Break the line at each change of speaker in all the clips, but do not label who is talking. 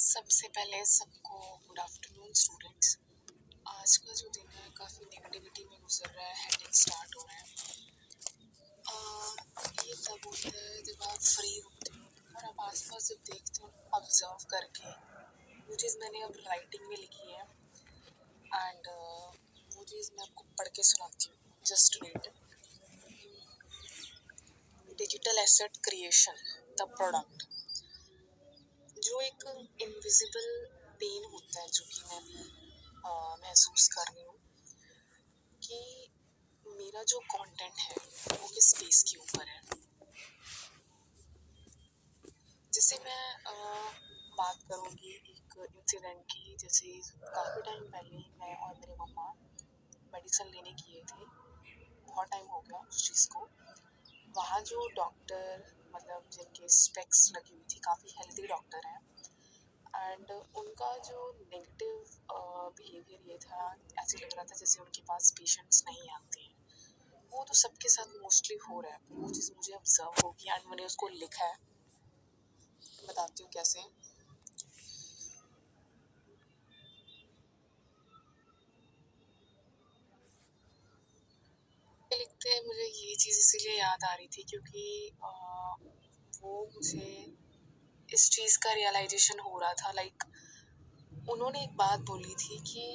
सबसे पहले सबको गुड आफ्टरनून स्टूडेंट्स। आज का जो दिन है काफ़ी नेगेटिविटी में गुजर रहा है, हेडेक स्टार्ट हो रहा है। ये तब होता है जब आप फ्री होते हो और आप आसपास जब देखते हो ऑब्जर्व करके। वो चीज़ मैंने अब राइटिंग में लिखी है एंड वो चीज़ मैं आपको पढ़ के सुनाती हूँ। Just wait. Digital asset creation the product. जो एक इनविजिबल पेन होता है जो कि मैं भी महसूस कर रही हूँ कि मेरा जो कंटेंट है वो किस स्पेस के ऊपर है। जैसे मैं बात करूँगी एक इंसिडेंट की। जैसे काफ़ी टाइम पहले मैं और मेरे मम्मा मेडिसिन लेने गए थे। बहुत टाइम हो गया उस चीज़ को। वहाँ जो डॉक्टर मतलब जिनके स्पेक्स लगी हुई थी, काफ़ी हेल्दी डॉक्टर हैं एंड उनका जो नेगेटिव बिहेवियर ये था, ऐसे लग रहा था जैसे उनके पास पेशेंट्स नहीं आते हैं। वो तो सबके साथ मोस्टली हो रहा है, पर वो चीज़ मुझे ऑब्जर्व होगी एंड मैंने उसको लिखा है। बताती हूँ कैसे। लिखते हैं मुझे ये चीज़ इसीलिए याद आ रही थी क्योंकि वो मुझे इस चीज़ का रियलाइजेशन हो रहा था। लाइक उन्होंने एक बात बोली थी कि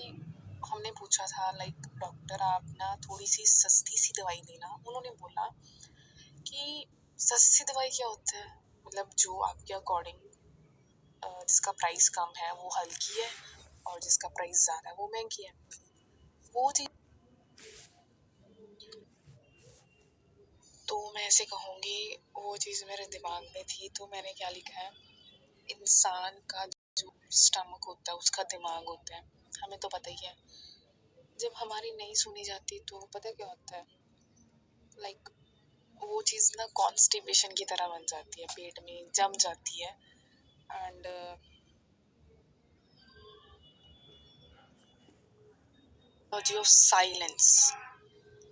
हमने पूछा था लाइक डॉक्टर आप ना थोड़ी सी सस्ती सी दवाई देना। उन्होंने बोला कि सस्ती दवाई क्या होता है, मतलब जो आपके अकॉर्डिंग जिसका प्राइस कम है वो हल्की है और जिसका प्राइस ज़्यादा है वो महंगी है। वो चीज़ तो मैं ऐसे कहूँगी, वो चीज़ मेरे दिमाग में थी तो मैंने क्या लिखा है। इंसान का जो स्टमक होता है उसका दिमाग होता है, हमें तो पता ही है। जब हमारी नहीं सुनी जाती तो पता क्या होता है, लाइक वो चीज़ ना कॉन्स्टिपेशन की तरह बन जाती है, पेट में जम जाती है एंड ऑफ साइलेंस।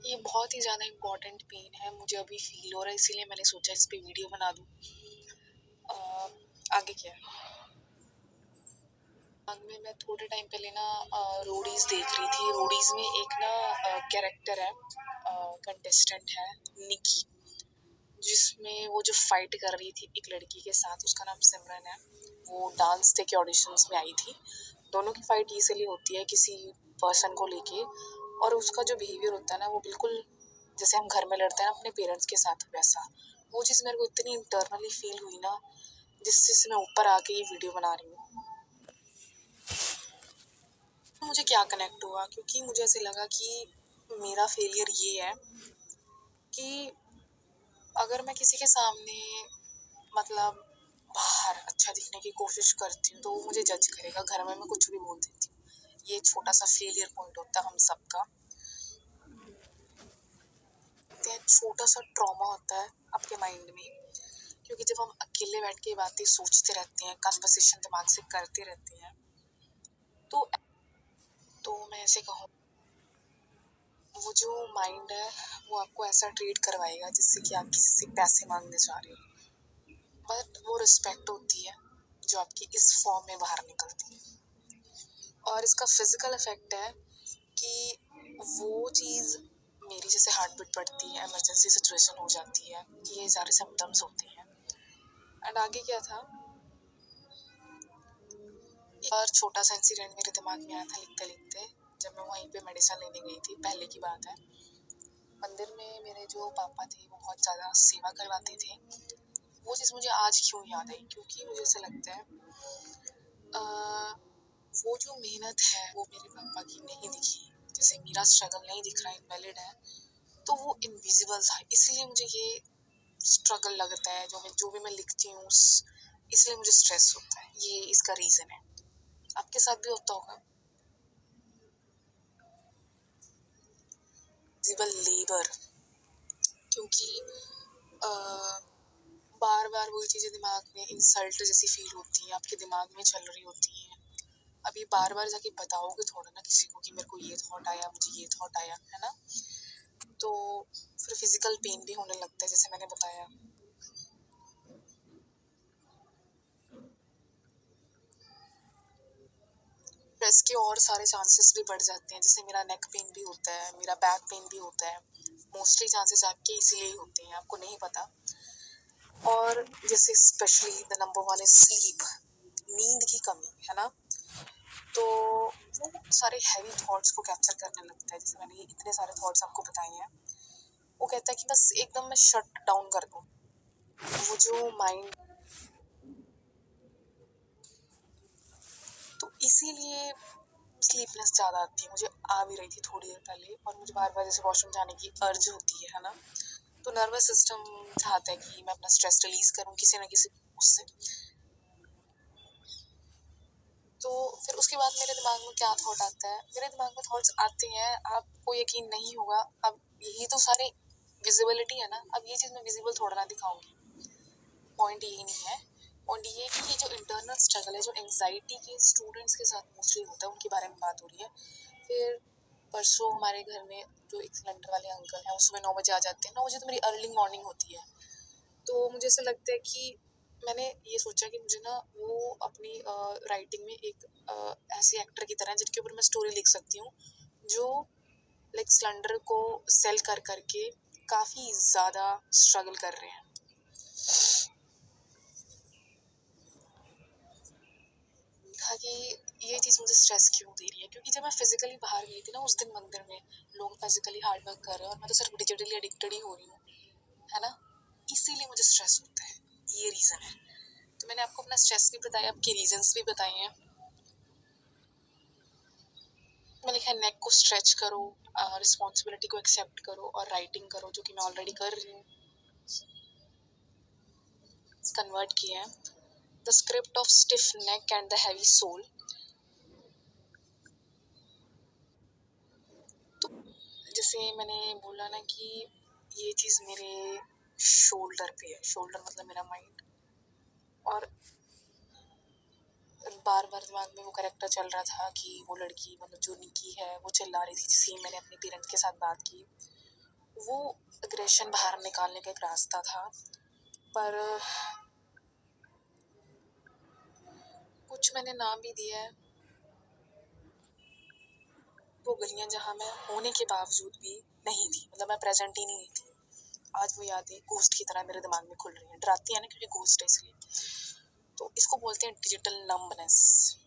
ये बहुत ही ज़्यादा इम्पोर्टेंट पेन है, मुझे अभी फील हो रहा है, इसीलिए मैंने सोचा इस पे वीडियो बना दूँ। आगे क्या है में मैं थोड़े टाइम पहले ना रोडीज देख रही थी। रोडीज में एक ना कैरेक्टर है, कंटेस्टेंट है निकी, जिसमें वो जो फाइट कर रही थी एक लड़की के साथ, उसका नाम सिमरन है। वो डांस डे के ऑडिशंस में आई थी। दोनों की फाइट इजीली होती है किसी पर्सन को लेके, और उसका जो बिहेवियर होता है ना वो बिल्कुल जैसे हम घर में लड़ते हैं ना अपने पेरेंट्स के साथ, वैसा। वो चीज़ मेरे को इतनी इंटरनली फील हुई ना, जिससे मैं ऊपर आके ये वीडियो बना रही हूँ। मुझे क्या कनेक्ट हुआ, क्योंकि मुझे ऐसे लगा कि मेरा फेलियर ये है कि अगर मैं किसी के सामने मतलब बाहर अच्छा दिखने की कोशिश करती हूँ तो वो मुझे जज करेगा। घर में मैं कुछ भी बोल देती हूँ। ये छोटा सा फेलियर पॉइंट होता है हम सबका। छोटा सा ट्रॉमा होता है आपके माइंड में, क्योंकि जब हम अकेले बैठ के बातें सोचते रहते हैं, कन्वर्सेशन दिमाग से करते रहते हैं, तो मैं ऐसे कहूँ वो जो माइंड है वो आपको ऐसा ट्रीट करवाएगा जिससे कि आप किसी से पैसे मांगने जा रहे हो, बट वो रिस्पेक्ट होती है जो आपकी इस फॉर्म में बाहर निकलती है। और इसका फिजिकल इफेक्ट है कि वो चीज़ मेरी जैसे हार्ट बीट बढ़ती है, इमरजेंसी सिचुएशन हो जाती है, ये सारे सिम्टम्स होते हैं। एंड आगे क्या था, और छोटा सा इंसिडेंट मेरे दिमाग में आया था लिखते लिखते। जब मैं वहीं पे मेडिसिन लेने गई थी, पहले की बात है। मंदिर में मेरे जो पापा थे वो बहुत ज़्यादा सेवा करवाते थे। वो चीज़ मुझे आज क्यों याद आई, क्योंकि मुझे ऐसा लगता है वो जो मेहनत है वो मेरे पापा की नहीं दिखी। जैसे मेरा स्ट्रगल नहीं दिख रहा, इनवैलिड है, तो वो इनविजिबल था। इसलिए मुझे ये स्ट्रगल लगता है, जो भी मैं लिखती हूँ इसलिए मुझे स्ट्रेस होता है। ये इसका रीज़न है। आपके साथ भी होता होगा। इनविजिबल लेबर, क्योंकि बार बार वही चीज़ें दिमाग में इंसल्ट जैसी फील होती हैं, आपके दिमाग में चल रही होती हैं। अभी बार बार जाके बताओगे थोड़ा ना किसी को कि मेरे को ये थॉट आया, मुझे ये थॉट आया, है ना। तो फिर फिजिकल पेन भी होने लगता है, जैसे मैंने बताया। और सारे चांसेस भी बढ़ जाते हैं। जैसे मेरा नेक पेन भी होता है, मेरा बैक पेन भी होता है। मोस्टली चांसेस आपके इसीलिए ही होते हैं, आपको नहीं पता। और जैसे specially the number one is sleep, नींद की कमी, है ना। तो वो सारे हैवी थॉट्स को कैप्चर करने लगता है। जैसे मैंने ये इतने सारे थॉट्स आपको बताए हैं, वो कहता है कि बस एकदम मैं शट डाउन कर दूं। वो जो माइंड, तो इसीलिए स्लीपनेस ज़्यादा आती है। मुझे आ भी रही थी थोड़ी देर पहले, और मुझे बार बार जैसे वॉशरूम जाने की अर्ज होती है ना। तो नर्वस सिस्टम चाहता है कि मैं अपना स्ट्रेस रिलीज करूं किसी ना किसी उससे। तो फिर उसके बाद मेरे दिमाग में क्या थॉट आता है, मेरे दिमाग में थॉट्स आते हैं, आपको यकीन नहीं होगा। अब यही तो सारी विजिबिलिटी है ना। अब ये चीज़ मैं विजिबल थोड़ा ना दिखाऊंगी, पॉइंट यही नहीं है। पॉइंट ये है कि ये जो इंटरनल स्ट्रगल है, जो एंग्जाइटी के स्टूडेंट्स के साथ मोस्टली होता है, उनके बारे में बात हो रही है। फिर परसों हमारे घर में जो एक सिलेंडर वाले अंकल हैं, वो सुबह 9 बजे आ जाते हैं। 9 बजे तो मेरी अर्ली मॉर्निंग होती है। तो मुझे ऐसा लगता है कि मैंने ये सोचा कि मुझे ना वो अपनी राइटिंग में एक ऐसे एक्टर की तरह जिनके ऊपर मैं स्टोरी लिख सकती हूँ, जो लाइक सिलेंडर को सेल कर करके काफ़ी ज़्यादा स्ट्रगल कर रहे हैं। था कि ये चीज़ मुझे स्ट्रेस क्यों दे रही है, क्योंकि जब मैं फिजिकली बाहर गई थी ना उस दिन मंदिर में, लोग फिजिकली हार्ड वर्क कर रहे हैं और मैं तो सिर्फ डिजिटली एडिक्टेड ही हो रही हूँ, है ना। इसीलिए मुझे स्ट्रेस होता है, ये रीज़न है। तो मैंने आपको अपना स्ट्रेस भी बताया, आपके रीजंस भी बताए हैं। मैंने लिखा है नेक को स्ट्रेच करो, रिस्पॉन्सिबिलिटी को एक्सेप्ट करो और राइटिंग करो, जो कि मैं ऑलरेडी कर रही हूँ। कन्वर्ट किया है the script of stiff neck and the heavy soul. तो जैसे मैंने बोला ना कि ये चीज़ मेरे शोल्डर पे है, शोल्डर मतलब मेरा माइंड। और बार बार दिमाग में वो कैरेक्टर चल रहा था कि वो लड़की मतलब जो निकी है वो चिल्ला रही थी, जिससे मैंने अपने पेरेंट्स के साथ बात की। वो अग्रेशन बाहर निकालने का एक रास्ता था, पर कुछ मैंने नाम भी दिया है। वो गलियां जहाँ मैं होने के बावजूद भी नहीं थी, मतलब मैं प्रेजेंट ही नहीं थी। आज वो यादें घोस्ट की तरह मेरे दिमाग में खुल रही हैं। डराती है ना, क्योंकि घोस्ट है इसलिए। तो इसको बोलते हैं डिजिटल नंबनेस।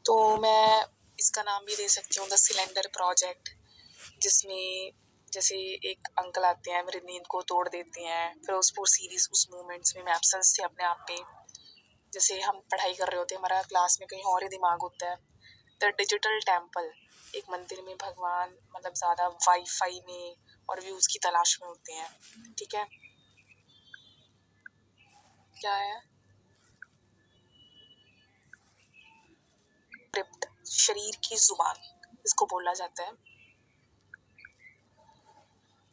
तो मैं इसका नाम भी दे सकती हूँ द सिलेंडर प्रोजेक्ट, जिसमें जैसे एक अंकल आते हैं, मेरी नींद को तोड़ देते हैं। फिर उस पूरी सीरीज, उस मोमेंट्स में मैं एब्सेंस थे अपने आप पे। जैसे हम पढ़ाई कर रहे होते हैं, हमारा क्लास में कहीं और ही दिमाग होता है। द डिजिटल टेम्पल, एक मंदिर में भगवान मतलब ज़्यादा वाईफाई में और व्यूज़ की तलाश में होते हैं। ठीक है, क्या है क्रिप्ट, शरीर की जुबान इसको बोला जाता है।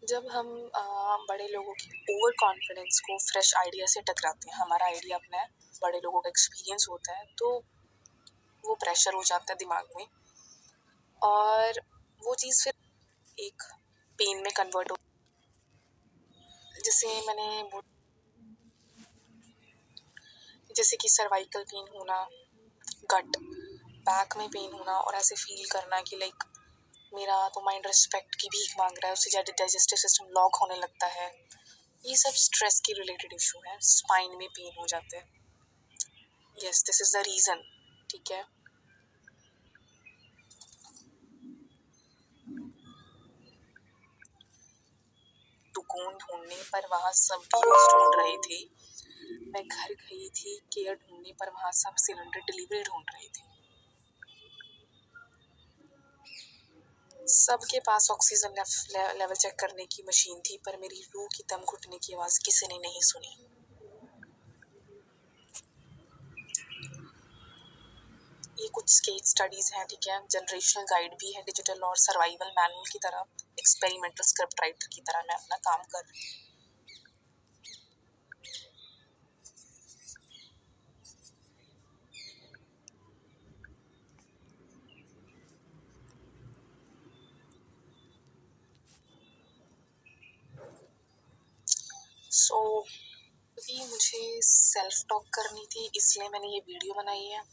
जब हम बड़े लोगों की ओवर कॉन्फिडेंस को फ्रेश आइडिया से टकराते हैं, हमारा आइडिया अपना है, बड़े लोगों का एक्सपीरियंस होता है, तो वो प्रेशर हो जाता है दिमाग में, और वो चीज़ फिर एक पेन में कन्वर्ट हो। जैसे मैंने जैसे कि सर्वाइकल पेन होना, गट बैक में पेन होना, और ऐसे फील करना कि लाइक मेरा तो माइंड रिस्पेक्ट की भीख मांग रहा है, उससे ज़्यादा डाइजेस्टिव सिस्टम लॉक होने लगता है। ये सब स्ट्रेस की रिलेटेड इशू है। स्पाइन में पेन हो जाता है। Yes, this is the reason. ठीक है, सुकून ढूंढने पर वहाँ सब व्यूज ढूंढ रहे थे। मैं घर गई थी केयर ढूंढने पर वहाँ सब सिलेंडर डिलीवरी ढूंढ रहे थे। सबके पास ऑक्सीजन लेवल चेक करने की मशीन थी, पर मेरी रूह की दम घुटने की आवाज़ किसी ने नहीं सुनी। ये कुछ केस स्टडीज़ हैं, ठीक है, जनरेशनल गाइड भी है, डिजिटल और सर्वाइवल मैनुअल की तरह, एक्सपेरिमेंटल स्क्रिप्ट राइटर की तरह मैं अपना काम कर रही हूँ। सो क्योंकि मुझे सेल्फ टॉक करनी थी इसलिए मैंने ये वीडियो बनाई है।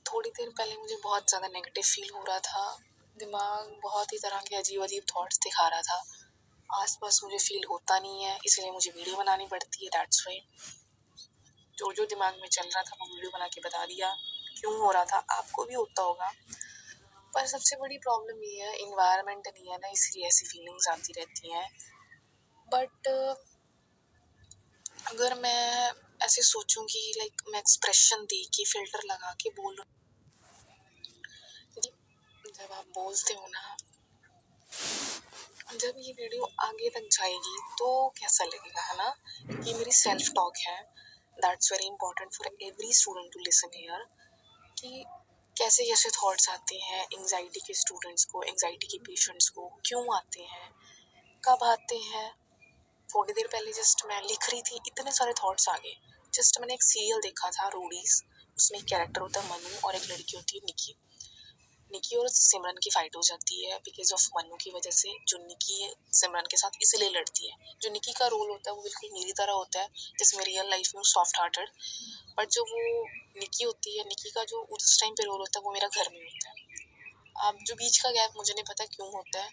थोड़ी देर पहले मुझे बहुत ज़्यादा नेगेटिव फील हो रहा था, दिमाग बहुत ही तरह के अजीब अजीब थॉट्स दिखा रहा था। आसपास मुझे फील होता नहीं है, इसलिए मुझे वीडियो बनानी पड़ती है, दैट्स वाई। जो जो दिमाग में चल रहा था वो वीडियो बना के बता दिया। क्यों हो रहा था, आपको भी होता होगा। पर सबसे बड़ी प्रॉब्लम ये है, इन्वायरमेंट नहीं है ना, इसलिए ऐसी फीलिंग्स आती रहती हैं। बट अगर मैं ऐसे सोचूं कि लाइक मैं एक्सप्रेशन दे के फिल्टर लगा के बोलूं, जब आप बोलते हो ना, जब ये वीडियो आगे तक जाएगी तो कैसा लगेगा, है ना? क्योंकि मेरी सेल्फ टॉक है, that's very important for every student to listen here. कि कैसे कैसे थॉट्स आते हैं एंजाइटी के स्टूडेंट्स को, एंजाइटी के पेशेंट्स को, क्यों आते हैं, कब आते हैं। थोड़ी देर पहले जस्ट मैं लिख रही थी, इतने सारे थॉट्स आ गए। जस्ट मैंने एक सीरियल देखा था, रोडीज। उसमें एक कैरेक्टर होता है मनु और एक लड़की होती है निकी। निकी और सिमरन की फाइट हो जाती है बिकॉज ऑफ मनु की वजह से। जो निकी सिमरन के साथ इसलिए लड़ती है, जो निकी का रोल होता है वो बिल्कुल मेरी तरह होता है, जिसमें रियल लाइफ में सॉफ्ट हार्टेड। बट जो वो निकी होती है, निकी का जो उस टाइम पे रोल होता है वो मेरा घर में होता है। अब जो बीच का गैप मुझे नहीं पता क्यों होता है,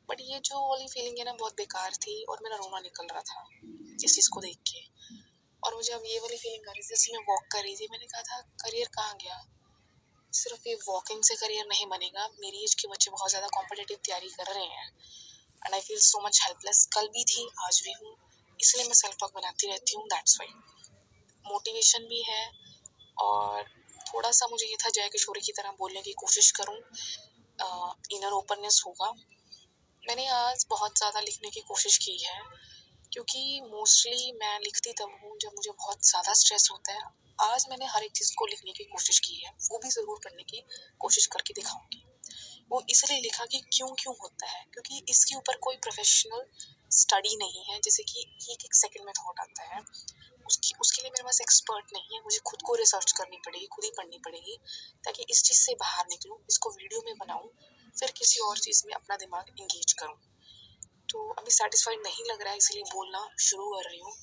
बट ये जो वाली फीलिंग है ना बहुत बेकार थी और मेरा रोना निकल रहा था इस चीज़ को देख के। और मुझे अब ये वाली फीलिंग आ रही थी, जैसे मैं वॉक कर रही थी, मैंने कहा था करियर कहाँ गया। सिर्फ ये वॉकिंग से करियर नहीं बनेगा, मेरी एज के बच्चे बहुत ज़्यादा कॉम्पिटिटिव तैयारी कर रहे हैं and I feel so much helpless. कल भी थी, आज भी हूँ, इसलिए मैं सेल्फ टॉक बनाती रहती हूँ, दैट्स वाई। मोटिवेशन भी है और थोड़ा सा मुझे ये था जय किशोरी की तरह बोलने की कोशिश करूँ, इनर ओपननेस होगा। मैंने आज बहुत ज़्यादा लिखने की कोशिश की है क्योंकि मोस्टली मैं लिखती तब हूँ जब मुझे बहुत ज़्यादा स्ट्रेस होता है। आज मैंने हर एक चीज़ को लिखने की कोशिश की है, वो भी ज़रूर पढ़ने की कोशिश करके दिखाऊंगी। वो इसलिए लिखा कि क्यों क्यों होता है, क्योंकि इसके ऊपर कोई प्रोफेशनल स्टडी नहीं है। जैसे कि एक एक सेकंड में थॉट आता है, उसके लिए मेरे पास एक्सपर्ट नहीं है, मुझे खुद को रिसर्च करनी पड़ेगी, खुद ही पढ़नी पड़ेगी ताकि इस चीज़ से बाहर निकलूँ, इसको वीडियो में बनाऊँ, फिर किसी और चीज़ में अपना दिमाग इंगेज करूँ। तो अभी सेटिस्फाइड नहीं लग रहा है, इसलिए बोलना शुरू कर रही हूँ।